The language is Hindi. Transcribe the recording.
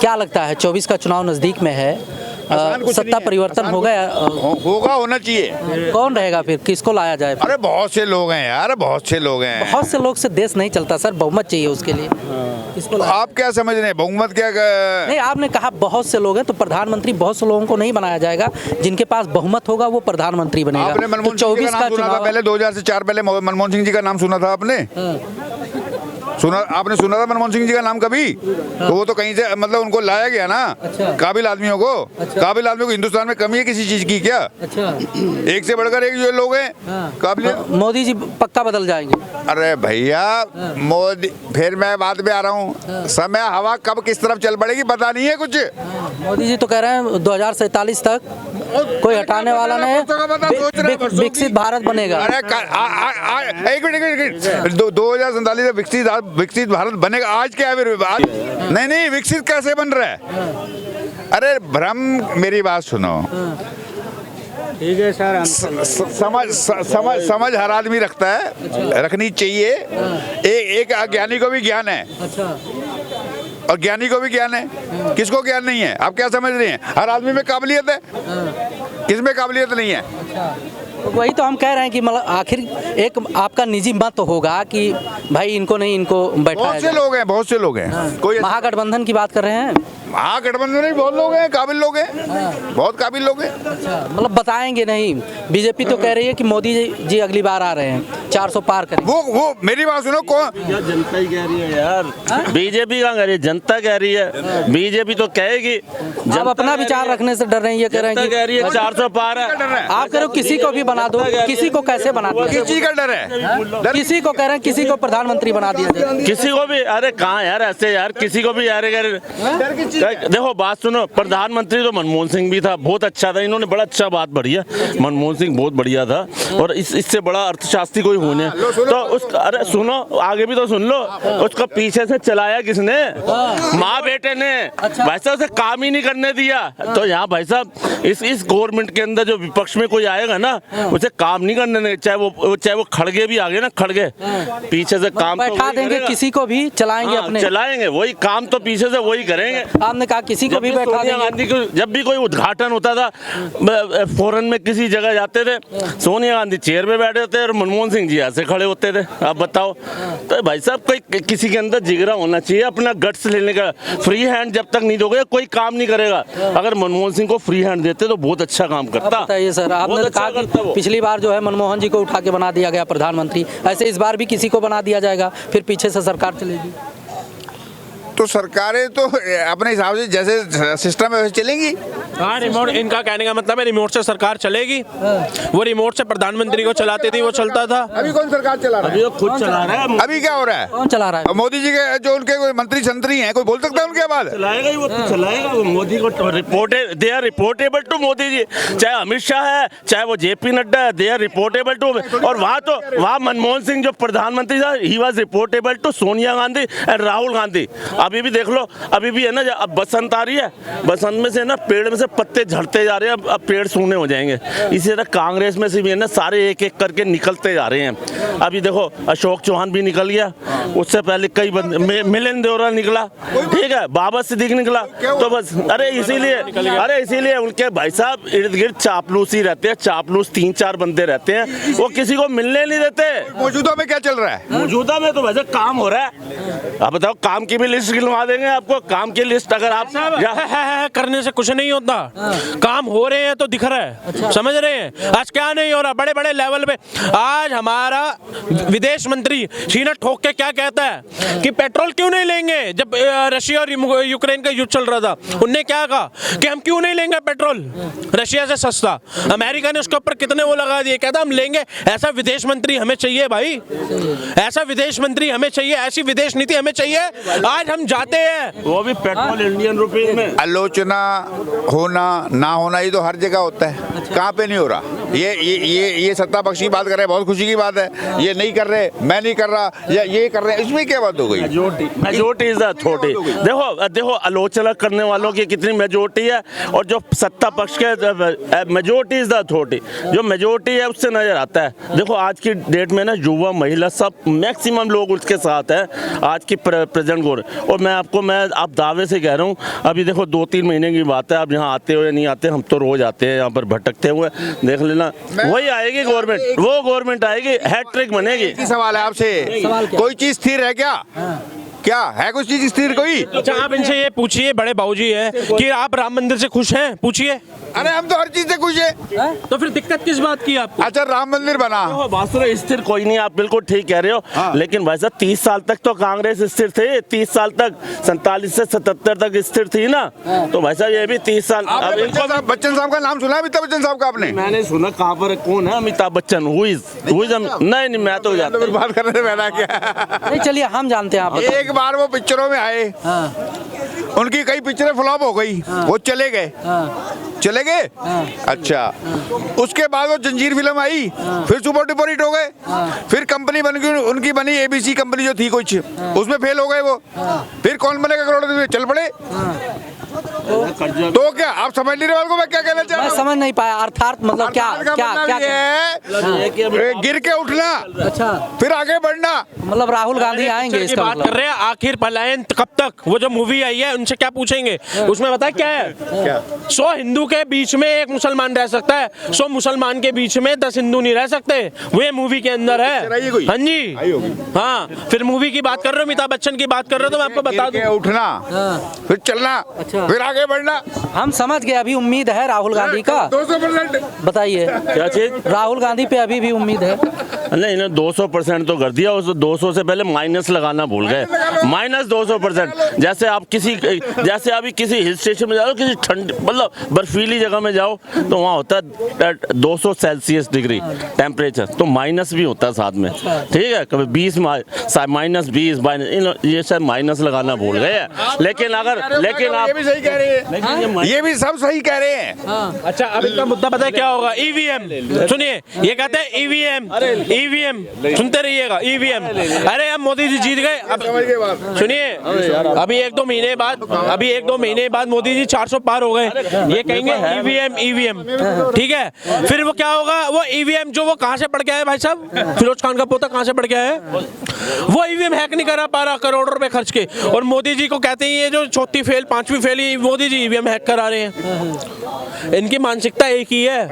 क्या लगता है 24 का चुनाव नजदीक में है, सत्ता परिवर्तन होगा होना चाहिए। कौन रहेगा फिर, किसको लाया जाए? अरे बहुत से लोग हैं यार, बहुत से लोग हैं। बहुत से लोग से देश नहीं चलता सर, बहुमत चाहिए उसके लिए। किसको लाया? आप क्या समझ रहे हैं बहुमत क्या नहीं, आपने कहा बहुत से लोग हैं, तो प्रधानमंत्री बहुत से लोगों को नहीं बनाया जाएगा, जिनके पास बहुमत होगा वो प्रधानमंत्री बनेगा। आपने तो मनमोहन सिंह जी का नाम सुना था पहले, 2000 से 4 पहले मनमोहन सिंह जी का नाम सुना था आपने? आपने सुना था मनमोहन सिंह जी का नाम कभी? तो वो तो कहीं से मतलब उनको लाया गया ना। अच्छा। काबिल आदमियों को। अच्छा। काबिल आदमियों को हिंदुस्तान में कमी है किसी चीज की क्या? अच्छा। एक से बढ़कर एक जो लोग हैं काबिल। मोदी जी पक्का बदल जाएंगे? अरे भैया मोदी, फिर मैं बात पे आ रहा हूँ, समय हवा कब किस तरफ चल पड़ेगी पता नहीं है कुछ। मोदी जी तो कह रहे हैं 2047 तक कोई हटाने वाला नहीं, विकसित भारत बनेगा। अरे एक मिनट 2047 विकसित भारत बनेगा। आज क्या है? नहीं विकसित कैसे बन रहा है? अरे भ्रम, मेरी बात सुनो। ठीक है सर, समझ हर आदमी रखता है, रखनी चाहिए। एक अज्ञानी को भी ज्ञान है और ज्ञानी को भी ज्ञान है। किसको ज्ञान नहीं है? आप क्या समझ रहे हैं? हर आदमी में काबिलियत है, किसमें काबिलियत नहीं है? तो वही तो हम कह रहे हैं कि मतलब आखिर एक आपका निजी मत होगा कि भाई इनको नहीं, इनको बैठाया बहुत से लोग हैं, बहुत से लोग हैं। कोई महागठबंधन की बात कर रहे हैं? महागठबंधन नहीं, बहुत लोग हैं, काबिल लोग हैं, बहुत काबिल लोग हैं। अच्छा, मतलब बताएंगे नहीं? बीजेपी तो कह रही है कि मोदी जी अगली बार आ रहे हैं, 400 पार करें। वो मेरी बात सुनो, कौन? जनता ही कह रही है यार, बीजेपी कहाँ कह रही है, जनता कह रही है। बीजेपी तो कहेगी, आप अपना विचार रखने से डर रहे हैं, ये कह रहे हैं कि 400 पार है। आप कह रहे हो किसी को भी बना दो, किसी को कैसे बना दिया? किस चीज का डर है? किसी को कह रहे हैं, किसी को प्रधानमंत्री बना दिया जाए, किसी को भी। अरे कहाँ यार ऐसे यार, किसी को भी यार। देखो बात सुनो, प्रधानमंत्री तो मनमोहन सिंह भी था, बहुत अच्छा था, इन्होंने बड़ा अच्छा बात बढ़िया, मनमोहन सिंह बहुत बढ़िया था। और इससे बड़ा अर्थशास्त्री कोई होने तो उस, अरे सुनो आगे भी तो सुन लो, उसको पीछे से चलाया किसने? माँ बेटे ने। भाई साहब उसे काम ही नहीं करने दिया। तो यहाँ भाई साहब इस गवर्नमेंट के अंदर जो विपक्ष में कोई आएगा ना, उसे काम नहीं करने देंगे, चाहे वो खड़गे भी आगे ना, खड़गे पीछे से काम बैठा देंगे, किसी को भी चलाएंगे, अपने चलाएंगे, वही काम तो पीछे से वही करेंगे। आपने कहा किसी को भी बैठा देंगे। गांधी को जब भी कोई उद्घाटन होता था, फॉरेन में किसी जगह जाते थे, सोनिया गांधी चेयर पे बैठे थे और मनमोहन सिंह जी ऐसे खड़े होते थे। आप बताओ। तो भाई साहब कोई किसी के अंदर जिगरा होना चाहिए, अपना गट्स लेने का। फ्री हैंड जब तक नहीं दोगे कोई काम नहीं करेगा। अगर मनमोहन सिंह को फ्री हैंड देते तो बहुत अच्छा काम करता। बताइए सर, आपने कहा कि पिछली बार जो है मनमोहन जी को उठा के बना दिया गया प्रधानमंत्री, ऐसे इस बार भी किसी को बना दिया जाएगा, फिर पीछे से सरकार चलेगी? तो सरकारें तो अपने हिसाब से जैसे सिस्टम है वैसे चलेंगी। हाँ, रिमोट, इनका कहने का मतलब है रिमोट से सरकार चलेगी। वो रिमोट से प्रधानमंत्री को चलाती थी, वो चलता था। अभी कौन सरकार चला रहा है? अभी वो खुद चला रहा है। अभी क्या हो रहा है? कौन चला रहा है? मोदी जी के जो उनके कोई मंत्री संतरी हैं, कोई बोल सकता है उनके बाद? चलाएगा ही, वो तो चलाएगा। वो मोदी को they are reportable to Modi ji, चाहे अमित शाह है, चाहे वो जेपी नड्डा है, दे आर रिपोर्टेबल टू। और वहाँ मनमोहन सिंह जो प्रधानमंत्री था, he was reportable to Sonia Gandhi and Rahul Gandhi. अभी भी देख लो, अभी भी है ना, अब बसंत आ रही है, बसंत में से ना पेड़ में से पत्ते झड़ते जा रहे हैं, अब पेड़ सूने हो जाएंगे। इसी तरह कांग्रेस में से भी है ना, सारे एक एक करके निकलते जा रहे हैं। अभी देखो अशोक चौहान भी निकल गया, उससे पहले कई बंदे, मिलिंद देवरा निकला, ठीक है, बाबा सिद्दीकी निकला। तो बस अरे इसीलिए उनके भाई साहब इर्द गिर्द चापलूस ही रहते हैं, चापलूस 3-4 बंदे रहते हैं, वो किसी को मिलने नहीं देते। मौजूदा में क्या चल रहा है? मौजूदा में तो वैसे काम हो रहा है। आप बताओ, काम की भी लिस्ट गिनवा देंगे आपको, काम की लिस्ट। अगर आप करने से कुछ नहीं होता, काम हो रहे हैं तो दिख रहा है। अच्छा। समझ रहे हैं? आज क्या नहीं हो रहा बड़े बड़े लेवल पे। आज हमारा विदेश मंत्री सीना ठोक के क्या कहता है कि पेट्रोल क्यों नहीं लेंगे, जब रशिया और यूक्रेन का युद्ध चल रहा था, उनने क्या कहा कि हम क्यों नहीं लेंगे पेट्रोल रशिया से सस्ता। अमेरिका ने उसके ऊपर कितने वो लगा दिए, कहता हम लेंगे। ऐसा विदेश मंत्री हमें चाहिए भाई, ऐसा विदेश मंत्री हमें चाहिए, ऐसी विदेश नीति हमें चाहिए। आज हम जाते हैं, वो भी पेट्रोल इंडियन रुपीज में। आलोचना होना ना होना ये तो हर जगह होता है। अच्छा। कहाँ पे नहीं हो रहा? ये सत्ता पक्ष की बात कर रहे हैं, बहुत खुशी की बात है। ये नहीं कर रहे, मैं नहीं कर रहा, या ये कर रहे हैं, इसमें क्या बात हो गई? मेजोरिटी इज द थोड़ी। देखो आलोचना करने वालों की कितनी मेजोरिटी है, और जो सत्ता पक्ष के मेजोरिटी इज द थोड़ी, जो मेजोरिटी है उससे नजर आता है। देखो आज की डेट में ना युवा महिला सब मैक्सिमम लोग उसके साथ है, आज की प्रेजेंट गोर, और मैं आप दावे से कह रहा हूँ, अभी देखो 2-3 महीने की बात है, आप यहाँ आते हो या नहीं आते, हम तो रोज आते हैं यहाँ पर भटकते हुए, देख लेना वही आएगी गवर्नमेंट, वो गवर्नमेंट आएगी, हैट्रिक बनेगी। एक ही सवाल है आपसे, कोई चीज स्थिर है क्या? क्या है कुछ चीज स्थिर कोई? अच्छा, आप इनसे ये पूछिए, बड़े बाबूजी है, कि आप राम मंदिर से खुश हैं? पूछिए। अरे हम तो हर चीज से खुश है। तो फिर दिक्कत किस बात की आपको? अच्छा, राम मंदिर बना, वास्तव स्थिर कोई नहीं, आप बिल्कुल ठीक कह रहे हो। हाँ। लेकिन भाई साहब 30 साल तक तो कांग्रेस स्थिर थे, 30 साल तक, 47 से 77 तक स्थिर थी ना। तो भाई साहब ये भी 30 साल। अब इनको बच्चन साहब का नाम सुना है? अमिताभ बच्चन साहब का आपने? मैंने सुना, कहाँ पर कौन है अमिताभ बच्चन? नहीं, मैं तो जानता फिर बात करने से पहला क्या? नहीं, चलिए हम जानते हैं। आप एक बार वो पिक्चरों में आए, उनकी कई पिक्चरें फ्लॉप हो गई, वो चले गए। चले गए? अच्छा, उसके बाद वो जंजीर फिल्म आई, फिर सुपर डुपर हिट हो गए, फिर कंपनी बन गई उनकी, बनी ABC कंपनी जो थी कुछ, उसमें फेल हो गए वो, फिर कौन बनेगा करोड़पति, चल पड़े। तो क्या आप समझ नहीं रहे वाल को मैं क्या कहना चाह रहा मैं हूँ? समझ नहीं पाया, अर्थात मतलब क्या गिर के उठना, अच्छा, फिर आगे बढ़ना। मतलब राहुल गांधी आएंगे की इसका बात मतलब? कर रहे हैं, आखिर पलायन कब तक? वो जो मूवी आई है उनसे क्या पूछेंगे? उसमें पता है क्या है? 100 हिंदू के बीच में 1 मुसलमान रह सकता है, 100 मुसलमान के बीच में 10 हिंदू नहीं रह सकते। वो ये मूवी के अंदर है। हाँ जी, हाँ। फिर मूवी की बात कर रहे हो, अमिताभ बच्चन की बात कर रहे हो, तो मैं आपको बता दूं, उठना, फिर चलना, अच्छा, फिर आगे बढ़ना। हम समझ गए। अभी उम्मीद है राहुल गांधी का? 200%। बताइए, क्या चीज? राहुल गांधी पे अभी भी उम्मीद है? नहीं, 200% तो कर दिया, उस 200 से पहले माइनस लगाना भूल गए। -200%। जैसे आप जैसे अभी किसी हिल स्टेशन में जाओ, किसी ठंड मतलब बर्फीली जगह में जाओ, तो वहाँ होता है 200 सेल्सियस डिग्री टेम्परेचर, तो माइनस भी होता है साथ में, ठीक है? कभी 20 -20 ये सब माइनस लगाना भूल गए हैं। लेकिन आप ये भी सही कह रहे हैं, ये भी सब सही कह रहे हैं। अच्छा, अब इनका मुद्दा पता है क्या होगा? EVM। सुनिए, ये कहते हैं EVM, सुनते रहिएगा, EVM। अरे अब मोदी जी जीत गए। अब सुनिए, अभी 1-2 महीने बाद मोदी जी 400 पार हो गए, ये कहेंगे EVM, ठीक है? फिर वो क्या होगा? वो EVM जो वो कहाँ से पढ़ के आया भाई साहब? फिरोज खान का पोता कहाँ से पढ़ के आया? वो EVM हैक नहीं करा पा रहा करोड़ों रुपए खर्च के, और मोदी जी को कहते हैं ये जो 4थी फेल 5वीं fail, Modi ji EVM hack करा रहे हैं। इनकी मानसिकता एक ही है।